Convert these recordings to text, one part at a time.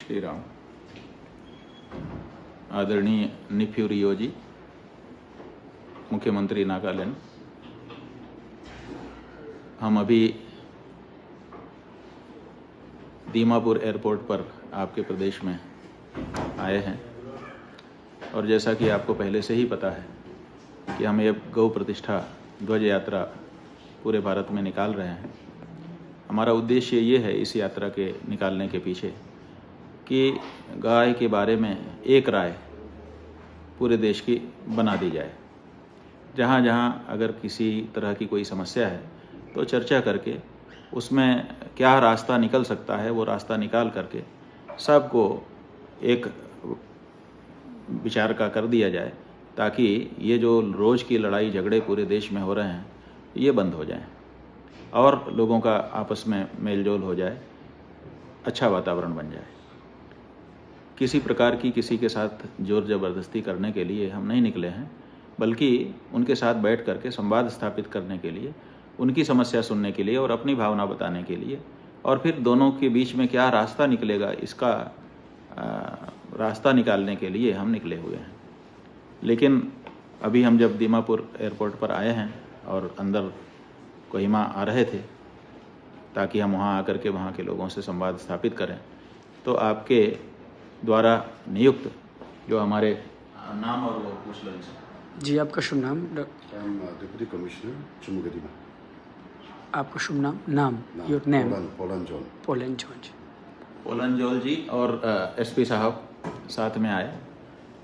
श्री राम। आदरणीय निफ्यू रियो जी, मुख्यमंत्री नागालैंड, हम अभी दीमापुर एयरपोर्ट पर आपके प्रदेश में आए हैं और जैसा कि आपको पहले से ही पता है कि हम ये गौ प्रतिष्ठा ध्वज यात्रा पूरे भारत में निकाल रहे हैं। हमारा उद्देश्य ये है इस यात्रा के निकालने के पीछे कि गाय के बारे में एक राय पूरे देश की बना दी जाए। जहाँ जहाँ अगर किसी तरह की कोई समस्या है तो चर्चा करके उसमें क्या रास्ता निकल सकता है वो रास्ता निकाल करके सबको एक विचार का कर दिया जाए, ताकि ये जो रोज़ की लड़ाई झगड़े पूरे देश में हो रहे हैं ये बंद हो जाएं और लोगों का आपस में मेलजोल हो जाए, अच्छा वातावरण बन जाए। किसी प्रकार की किसी के साथ जोर ज़बरदस्ती करने के लिए हम नहीं निकले हैं, बल्कि उनके साथ बैठ करके संवाद स्थापित करने के लिए, उनकी समस्या सुनने के लिए और अपनी भावना बताने के लिए, और फिर दोनों के बीच में क्या रास्ता निकलेगा इसका रास्ता निकालने के लिए हम निकले हुए हैं। लेकिन अभी हम जब दीमापुर एयरपोर्ट पर आए हैं और अंदर कोहिमा आ रहे थे ताकि हम वहाँ आकर के वहाँ के लोगों से संवाद स्थापित करें, तो आपके द्वारा नियुक्त जो हमारे नाम और वो पूछ लें जी। आपका शुभ नाम? Deputy commissioner Chumoukedima. आपका शुभ नाम योर नेम? पोलनजोल जी और एसपी साहब साथ में आए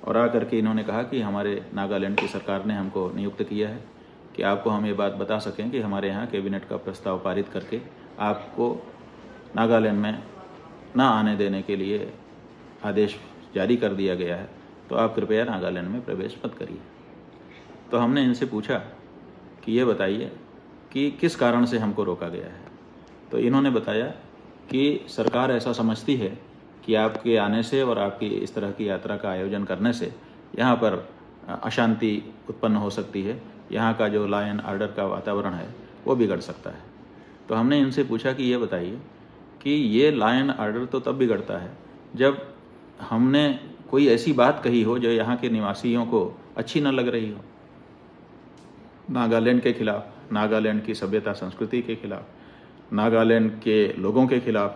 और आकर के इन्होंने कहा कि हमारे नागालैंड की सरकार ने हमको नियुक्त किया है कि आपको हम ये बात बता सकें कि हमारे यहाँ कैबिनेट का प्रस्ताव पारित करके आपको नागालैंड में ना आने देने के लिए आदेश जारी कर दिया गया है, तो आप कृपया नागालैंड में प्रवेश मत करिए। तो हमने इनसे पूछा कि ये बताइए कि किस कारण से हमको रोका गया है। तो इन्होंने बताया कि सरकार ऐसा समझती है कि आपके आने से और आपकी इस तरह की यात्रा का आयोजन करने से यहाँ पर अशांति उत्पन्न हो सकती है, यहाँ का जो लॉ एंड ऑर्डर का वातावरण है वो बिगड़ सकता है। तो हमने इनसे पूछा कि ये बताइए कि ये लॉ एंड ऑर्डर तो तब बिगड़ता है जब हमने कोई ऐसी बात कही हो जो यहाँ के निवासियों को अच्छी न लग रही हो, नागालैंड के खिलाफ, नागालैंड की सभ्यता संस्कृति के खिलाफ, नागालैंड के लोगों के खिलाफ,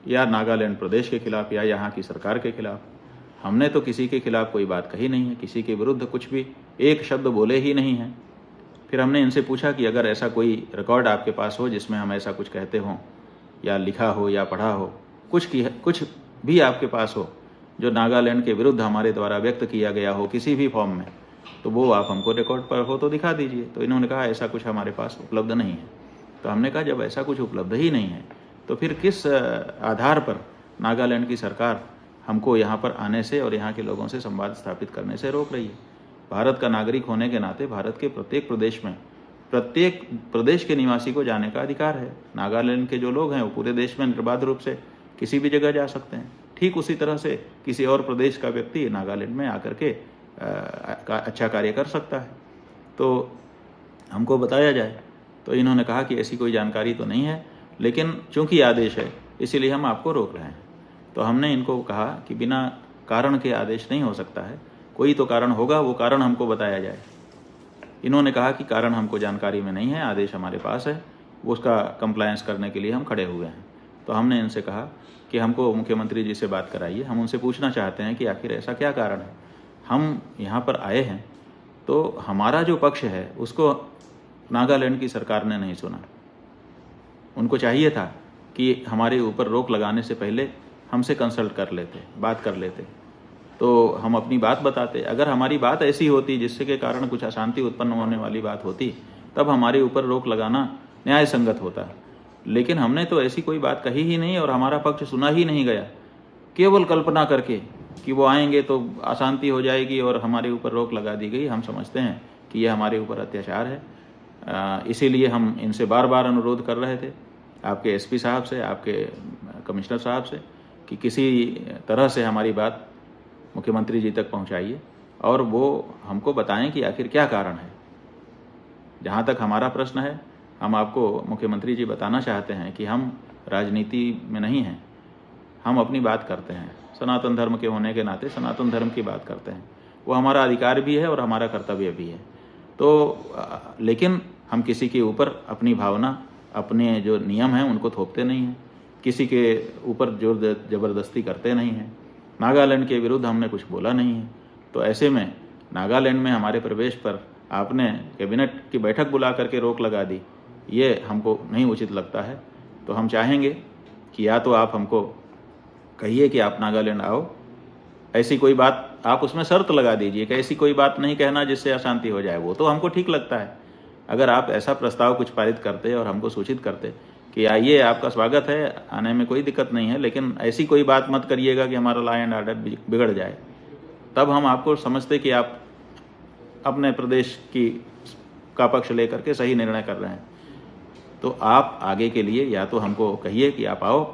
या नागालैंड प्रदेश के खिलाफ, या यहाँ की सरकार के खिलाफ। हमने तो किसी के खिलाफ कोई बात कही नहीं है, किसी के विरुद्ध कुछ भी एक शब्द बोले ही नहीं हैं। फिर हमने इनसे पूछा कि अगर ऐसा कोई रिकॉर्ड आपके पास हो जिसमें हम ऐसा कुछ कहते हों या लिखा हो या पढ़ा हो, कुछ भी आपके पास हो जो नागालैंड के विरुद्ध हमारे द्वारा व्यक्त किया गया हो किसी भी फॉर्म में, तो वो आप हमको रिकॉर्ड पर हो तो दिखा दीजिए। तो इन्होंने कहा ऐसा कुछ हमारे पास उपलब्ध नहीं है। तो हमने कहा जब ऐसा कुछ उपलब्ध ही नहीं है तो फिर किस आधार पर नागालैंड की सरकार हमको यहाँ पर आने से और यहाँ के लोगों से संवाद स्थापित करने से रोक रही है। भारत का नागरिक होने के नाते भारत के प्रत्येक प्रदेश में, प्रत्येक प्रदेश के निवासी को जाने का अधिकार है। नागालैंड के जो लोग हैं वो पूरे देश में निर्बाध रूप से किसी भी जगह जा सकते हैं। ठीक उसी तरह से किसी और प्रदेश का व्यक्ति नागालैंड में आकर के अच्छा कार्य कर सकता है, तो हमको बताया जाए। तो इन्होंने कहा कि ऐसी कोई जानकारी तो नहीं है, लेकिन चूंकि आदेश है इसीलिए हम आपको रोक रहे हैं। तो हमने इनको कहा कि बिना कारण के आदेश नहीं हो सकता है, कोई तो कारण होगा, वो कारण हमको बताया जाए। इन्होंने कहा कि कारण हमको जानकारी में नहीं है, आदेश हमारे पास है, उसका कंप्लायंस करने के लिए हम खड़े हुए हैं। तो हमने इनसे कहा कि हमको मुख्यमंत्री जी से बात कराइए, हम उनसे पूछना चाहते हैं कि आखिर ऐसा क्या कारण है। हम यहाँ पर आए हैं तो हमारा जो पक्ष है उसको नागालैंड की सरकार ने नहीं सुना। उनको चाहिए था कि हमारे ऊपर रोक लगाने से पहले हमसे कंसल्ट कर लेते, बात कर लेते, तो हम अपनी बात बताते। अगर हमारी बात ऐसी होती जिससे के कारण कुछ अशांति उत्पन्न होने वाली बात होती, तब हमारे ऊपर रोक लगाना न्याय संगत होता। लेकिन हमने तो ऐसी कोई बात कही ही नहीं और हमारा पक्ष सुना ही नहीं गया, केवल कल्पना करके कि वो आएंगे तो अशांति हो जाएगी और हमारे ऊपर रोक लगा दी गई। हम समझते हैं कि ये हमारे ऊपर अत्याचार है। इसीलिए हम इनसे बार बार अनुरोध कर रहे थे, आपके एसपी साहब से, आपके कमिश्नर साहब से, कि किसी तरह से हमारी बात मुख्यमंत्री जी तक पहुंचाइए और वो हमको बताएं कि आखिर क्या कारण है। जहाँ तक हमारा प्रश्न है, हम आपको मुख्यमंत्री जी बताना चाहते हैं कि हम राजनीति में नहीं हैं, हम अपनी बात करते हैं। सनातन धर्म के होने के नाते सनातन धर्म की बात करते हैं। वो हमारा अधिकार भी है और हमारा कर्तव्य भी है। तो लेकिन हम किसी के ऊपर अपनी भावना, अपने जो नियम हैं उनको थोपते नहीं हैं, किसी के ऊपर जोर ज़बरदस्ती करते नहीं हैं। नागालैंड के विरुद्ध हमने कुछ बोला नहीं है। तो ऐसे में नागालैंड में हमारे प्रवेश पर आपने कैबिनेट की बैठक बुला करके रोक लगा दी, ये हमको नहीं उचित लगता है। तो हम चाहेंगे कि या तो आप हमको कहिए कि आप नागालैंड आओ, ऐसी कोई बात आप उसमें शर्त लगा दीजिए कि ऐसी कोई बात नहीं कहना जिससे अशांति हो जाए, वो तो हमको ठीक लगता है। अगर आप ऐसा प्रस्ताव कुछ पारित करते और हमको सूचित करते कि आइए, आपका स्वागत है, आने में कोई दिक्कत नहीं है, लेकिन ऐसी कोई बात मत करिएगा कि हमारा लॉ एंड ऑर्डर बिगड़ जाए, तब हम आपको समझते कि आप अपने प्रदेश का पक्ष लेकर के सही निर्णय कर रहे हैं। तो आप आगे के लिए या तो हमको कहिए कि आप आओ,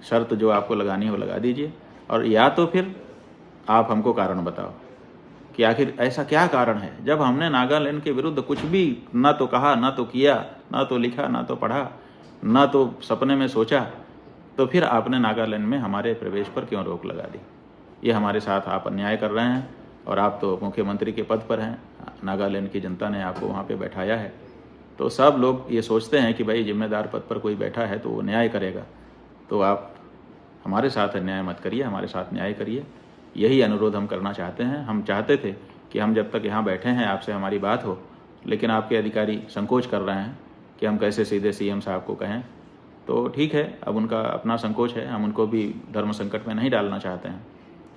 शर्त जो आपको लगानी हो लगा दीजिए, और या तो फिर आप हमको कारण बताओ कि आखिर ऐसा क्या कारण है। जब हमने नागालैंड के विरुद्ध कुछ भी ना तो कहा, ना तो किया, ना तो लिखा, ना तो पढ़ा, ना तो सपने में सोचा, तो फिर आपने नागालैंड में हमारे प्रवेश पर क्यों रोक लगा दी। ये हमारे साथ आप अन्याय कर रहे हैं, और आप तो मुख्यमंत्री के पद पर हैं, नागालैंड की जनता ने आपको वहाँ पे बैठाया है। तो सब लोग ये सोचते हैं कि भाई जिम्मेदार पद पर कोई बैठा है तो वो न्याय करेगा। तो आप हमारे साथ अन्याय मत करिए, हमारे साथ न्याय करिए। यही अनुरोध हम करना चाहते हैं। हम चाहते थे कि हम जब तक यहाँ बैठे हैं आपसे हमारी बात हो, लेकिन आपके अधिकारी संकोच कर रहे हैं कि हम कैसे सीधे सीएम साहब को कहें। तो ठीक है, अब उनका अपना संकोच है, हम उनको भी धर्म संकट में नहीं डालना चाहते हैं,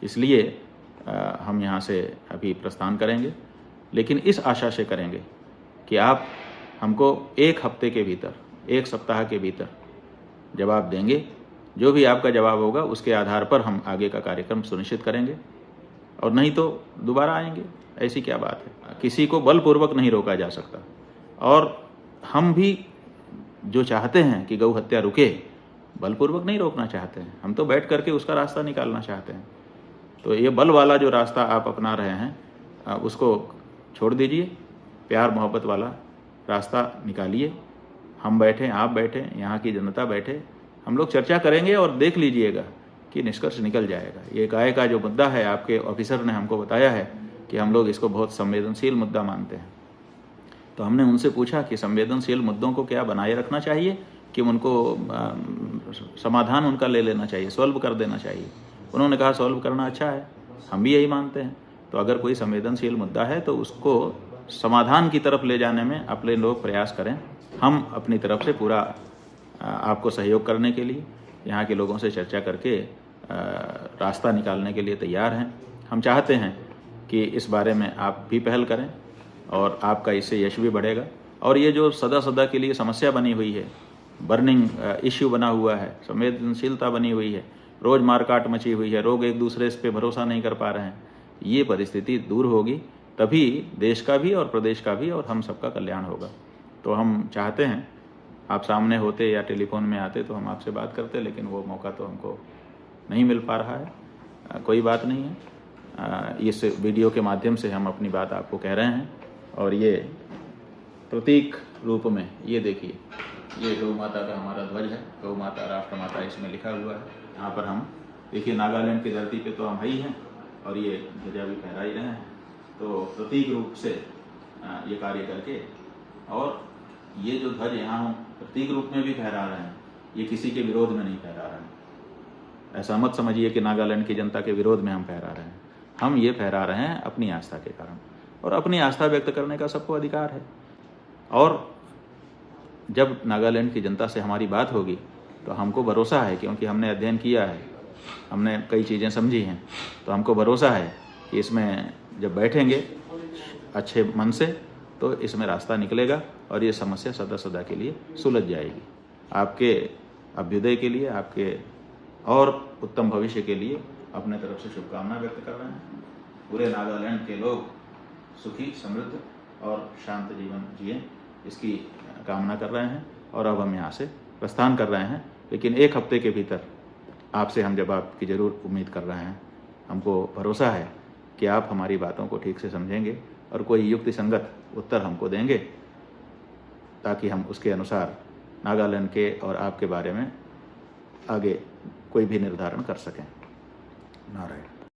इसलिए हम यहाँ से अभी प्रस्थान करेंगे। लेकिन इस आशा से करेंगे कि आप हमको एक हफ्ते के भीतर, एक सप्ताह के भीतर जवाब देंगे। जो भी आपका जवाब होगा उसके आधार पर हम आगे का कार्यक्रम सुनिश्चित करेंगे, और नहीं तो दोबारा आएंगे। ऐसी क्या बात है, किसी को बलपूर्वक नहीं रोका जा सकता। और हम भी जो चाहते हैं कि गौ हत्या रुके, बलपूर्वक नहीं रोकना चाहते हैं, हम तो बैठ करके उसका रास्ता निकालना चाहते हैं। तो ये बल वाला जो रास्ता आप अपना रहे हैं उसको छोड़ दीजिए, प्यार मोहब्बत वाला रास्ता निकालिए। हम बैठे, आप बैठे, यहाँ की जनता बैठे, हम लोग चर्चा करेंगे और देख लीजिएगा कि निष्कर्ष निकल जाएगा। ये गाय का जो मुद्दा है, आपके ऑफिसर ने हमको बताया है कि हम लोग इसको बहुत संवेदनशील मुद्दा मानते हैं। तो हमने उनसे पूछा कि संवेदनशील मुद्दों को क्या बनाए रखना चाहिए कि उनको समाधान उनका ले लेना चाहिए, सॉल्व कर देना चाहिए। उन्होंने कहा सॉल्व करना अच्छा है, हम भी यही मानते हैं। तो अगर कोई संवेदनशील मुद्दा है तो उसको समाधान की तरफ ले जाने में अपने लोग प्रयास करें। हम अपनी तरफ से पूरा आपको सहयोग करने के लिए, यहाँ के लोगों से चर्चा करके रास्ता निकालने के लिए तैयार हैं। हम चाहते हैं कि इस बारे में आप भी पहल करें और आपका इससे यश भी बढ़ेगा। और ये जो सदा सदा के लिए समस्या बनी हुई है, बर्निंग इश्यू बना हुआ है, संवेदनशीलता बनी हुई है, रोज़ मारकाट मची हुई है, लोग एक दूसरे पे भरोसा नहीं कर पा रहे हैं, ये परिस्थिति दूर होगी, तभी देश का भी और प्रदेश का भी और हम सबका कल्याण होगा। तो हम चाहते हैं आप सामने होते या टेलीफोन में आते तो हम आपसे बात करते, लेकिन वो मौका तो हमको नहीं मिल पा रहा है। कोई बात नहीं है, इस वीडियो के माध्यम से हम अपनी बात आपको कह रहे हैं। और ये प्रतीक रूप में ये देखिए, ये गौ माता का हमारा ध्वज है, गौ माता राष्ट्र माता इसमें लिखा हुआ है। यहाँ पर हम देखिए नागालैंड की धरती पे तो हम है ही हैं, और ये ध्वजा भी फहरा ही रहे हैं। तो प्रतीक रूप से ये कार्य करके, और ये जो ध्वज यहाँ हम प्रतीक रूप में भी फहरा रहे हैं, ये किसी के विरोध में नहीं फहरा रहे हैं। ऐसा मत समझिए कि नागालैंड की जनता के विरोध में हम फहरा रहे हैं। हम ये फहरा रहे हैं अपनी आस्था के कारण, और अपनी आस्था व्यक्त करने का सबको अधिकार है। और जब नागालैंड की जनता से हमारी बात होगी तो हमको भरोसा है, क्योंकि हमने अध्ययन किया है, हमने कई चीज़ें समझी हैं, तो हमको भरोसा है कि इसमें जब बैठेंगे अच्छे मन से तो इसमें रास्ता निकलेगा और ये समस्या सदा सदा के लिए सुलझ जाएगी। आपके अभ्युदय के लिए, आपके और उत्तम भविष्य के लिए अपने तरफ से शुभकामना व्यक्त कर रहे हैं। पूरे नागालैंड के लोग सुखी, समृद्ध और शांत जीवन जिएं, इसकी कामना कर रहे हैं। और अब हम यहाँ से प्रस्थान कर रहे हैं, लेकिन एक हफ्ते के भीतर आपसे हम जवाब की ज़रूर उम्मीद कर रहे हैं। हमको भरोसा है कि आप हमारी बातों को ठीक से समझेंगे और कोई युक्ति संगत उत्तर हमको देंगे, ताकि हम उसके अनुसार नागालैंड के और आपके बारे में आगे कोई भी निर्धारण कर सकें। नारायण।